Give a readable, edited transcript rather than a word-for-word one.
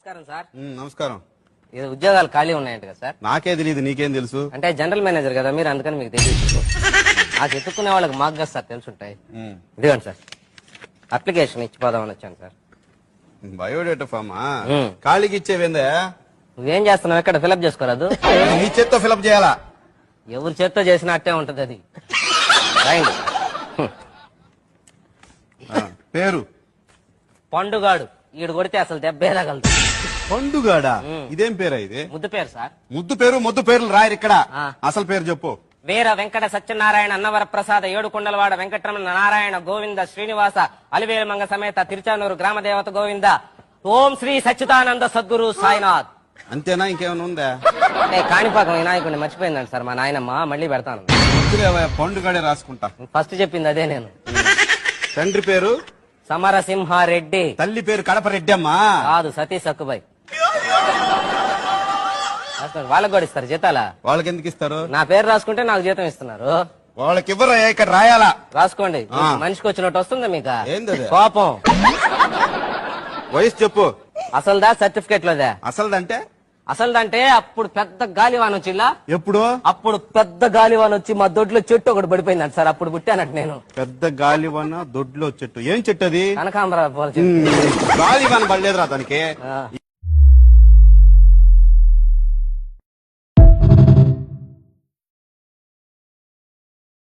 నమస్కారం సార్. నమస్కారం. ఏదో ఉద్యోగాలు ఖాళీ ఉన్నాయంట కదా సార్? నాకే తెలియదు, నీకేం తెలుసు? అంటే జనరల్ మేనేజర్ కదా మీరు, అందుకని మీకు తెలియదు. నాకు ఎత్తుక్కునే వాళ్ళకి మాకు కదా సార్ తెలుసుంటాయి. ఇదిగోండి సార్, అప్లికేషన్ ఇచ్చిపోదామని వచ్చాను సార్. బయోడేటా ఫామా? ఖాళీకి ఇచ్చేవేందా? నువ్వేం చేస్తున్నావు? ఎక్కడ ఫిలప్ చేసుకోరాదు? నీ చేత్తో ఫిలప్ చేయాలా? ఎవరి చేత్తో చేసినట్టే ఉంటది అది. రాయండి. పేరు పండుగాడు. ఈడు కొడితే అసలు దెబ్బే తగలదు. పండుగాడా? ఇదేం పేరా ఇది? ముద్దు పేరు సార్. ముద్దు పేరు మొద్దు పేర్లు రాయరు ఇక్కడ. అసలు పేరు చెప్పు. వీర వెంకట సత్యనారాయణ అన్నవర ప్రసాద ఏడుకొండలవాడ వెంకటరమణ నారాయణ గోవింద శ్రీనివాస అలివేలుమంగ సమేత తిరుచానూరు గ్రామ దేవత గోవింద ఓం శ్రీ సచ్చిదానంద సద్గురు సాయినాథ్. అంతేనా? ఇంకేమైనా ఉందా? కాణిపాకం వినాయకుడిని మర్చిపోయిందండి సార్ మా నాయనమ్మ. మళ్ళీ పెడతాను. పండుగాడే రాసుకుంటా. ఫస్ట్ చెప్పింది అదే నేను. తండ్రి పేరు సమరసింహారెడ్డి. తల్లి పేరు కడపరెడ్డి అమ్మా. కాదు, సతీ సక్కుబాయ్. వాళ్ళకి కూడా ఇస్తారు జీతాలా? వాళ్ళకి ఎందుకు ఇస్తారు? నా పేరు రాసుకుంటే నాకు జీతం ఇస్తున్నారు. వాళ్ళకి ఇవ్వరా? ఇక్కడ రాయాలా? రాసుకోండి. మనిషికి వచ్చినట్టు వస్తుంది మీకు. ఏంది కోపం? వయసు చెప్పు. అసలుదా సర్టిఫికేట్ లోదా? అసలుదంటే? అసలుదంటే అప్పుడు పెద్ద గాలివాన్ వచ్చిలా. ఎప్పుడు? అప్పుడు పెద్ద గాలివాన్ వచ్చి మా దొడ్లో చెట్టు ఒకటి పడిపోయిందంట సార్. అప్పుడు పుట్టానట్టు నేను. పెద్ద గాలివాన దొడ్లో చెట్టు? ఏం చెట్టు అది? కనకాంబర గాలివాన పడలేదురా దానికి.